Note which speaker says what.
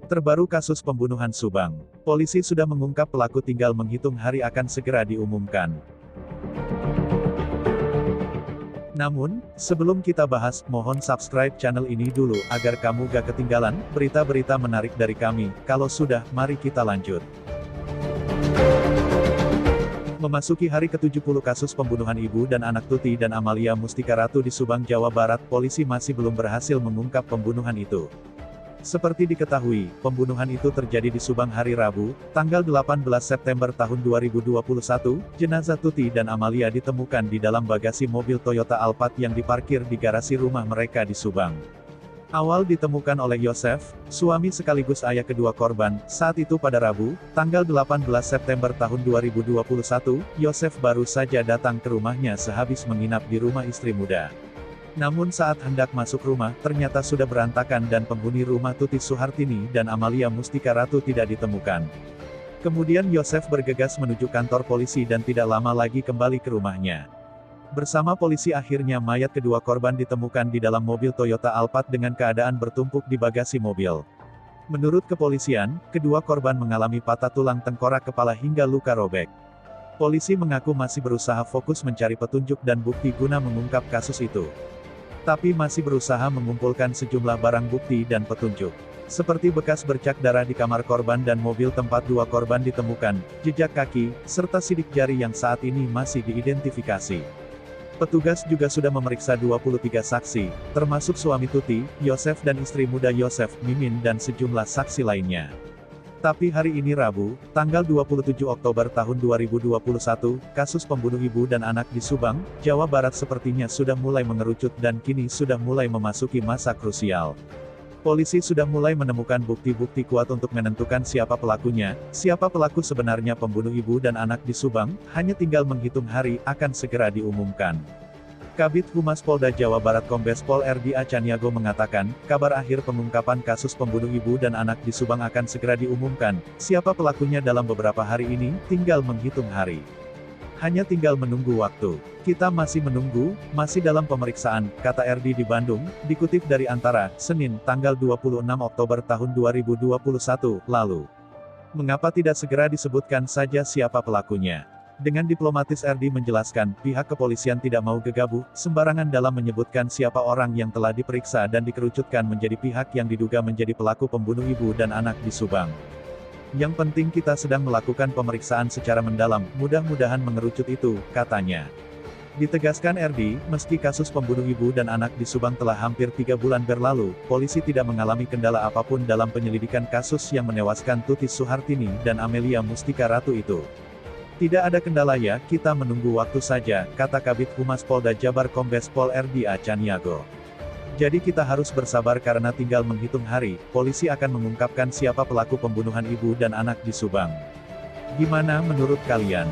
Speaker 1: Terbaru kasus pembunuhan Subang. Polisi sudah mengungkap pelaku, tinggal menghitung hari akan segera diumumkan. Namun, sebelum kita bahas, mohon subscribe channel ini dulu, agar kamu gak ketinggalan berita-berita menarik dari kami. Kalau sudah, mari kita lanjut. Memasuki hari ke-70 kasus pembunuhan ibu dan anak Tuti dan Amalia Mustika Ratu di Subang, Jawa Barat, polisi masih belum berhasil mengungkap pembunuhan itu. Seperti diketahui, pembunuhan itu terjadi di Subang hari Rabu, tanggal 18 September tahun 2021, jenazah Tuti dan Amalia ditemukan di dalam bagasi mobil Toyota Alphard yang diparkir di garasi rumah mereka di Subang. Awal ditemukan oleh Yosef, suami sekaligus ayah kedua korban. Saat itu pada Rabu, tanggal 18 September tahun 2021, Yosef baru saja datang ke rumahnya sehabis menginap di rumah istri muda. Namun saat hendak masuk rumah, ternyata sudah berantakan dan penghuni rumah Tuti Suhartini dan Amalia Mustika Ratu tidak ditemukan. Kemudian Yosef bergegas menuju kantor polisi dan tidak lama lagi kembali ke rumahnya. Bersama polisi, akhirnya mayat kedua korban ditemukan di dalam mobil Toyota Alphard dengan keadaan bertumpuk di bagasi mobil. Menurut kepolisian, kedua korban mengalami patah tulang tengkorak, kepala hingga luka robek. Polisi mengaku masih berusaha fokus mencari petunjuk dan bukti guna mengungkap kasus itu. Tapi masih berusaha mengumpulkan sejumlah barang bukti dan petunjuk. Seperti bekas bercak darah di kamar korban dan mobil tempat dua korban ditemukan, jejak kaki, serta sidik jari yang saat ini masih diidentifikasi. Petugas juga sudah memeriksa 23 saksi, termasuk suami Tuti, Yosef, dan istri muda Yosef, Mimin, dan sejumlah saksi lainnya. Tapi hari ini Rabu, tanggal 27 Oktober tahun 2021, kasus pembunuh ibu dan anak di Subang, Jawa Barat sepertinya sudah mulai mengerucut dan kini sudah mulai memasuki masa krusial. Polisi sudah mulai menemukan bukti-bukti kuat untuk menentukan siapa pelakunya, siapa pelaku sebenarnya pembunuh ibu dan anak di Subang, hanya tinggal menghitung hari, akan segera diumumkan. Kabid Humas Polda Jawa Barat Kombes Pol R.D. Acaniago mengatakan, kabar akhir pengungkapan kasus pembunuh ibu dan anak di Subang akan segera diumumkan, siapa pelakunya dalam beberapa hari ini, tinggal menghitung hari. Hanya tinggal menunggu waktu. Kita masih menunggu, masih dalam pemeriksaan, kata RD di Bandung, dikutip dari Antara, Senin, tanggal 26 Oktober tahun 2021, lalu. Mengapa tidak segera disebutkan saja siapa pelakunya? Dengan diplomatis RD menjelaskan, pihak kepolisian tidak mau gegabah, sembarangan dalam menyebutkan siapa orang yang telah diperiksa dan dikerucutkan menjadi pihak yang diduga menjadi pelaku pembunuh ibu dan anak di Subang. Yang penting kita sedang melakukan pemeriksaan secara mendalam, mudah-mudahan mengerucut itu, katanya. Ditegaskan RD, meski kasus pembunuh ibu dan anak di Subang telah hampir 3 bulan berlalu, polisi tidak mengalami kendala apapun dalam penyelidikan kasus yang menewaskan Tuti Suhartini dan Amalia Mustika Ratu itu. Tidak ada kendala ya, kita menunggu waktu saja, kata Kabid Humas Polda Jabar Kombes Pol R.D. Acaniago. Jadi kita harus bersabar karena tinggal menghitung hari, polisi akan mengungkapkan siapa pelaku pembunuhan ibu dan anak di Subang. Gimana menurut kalian?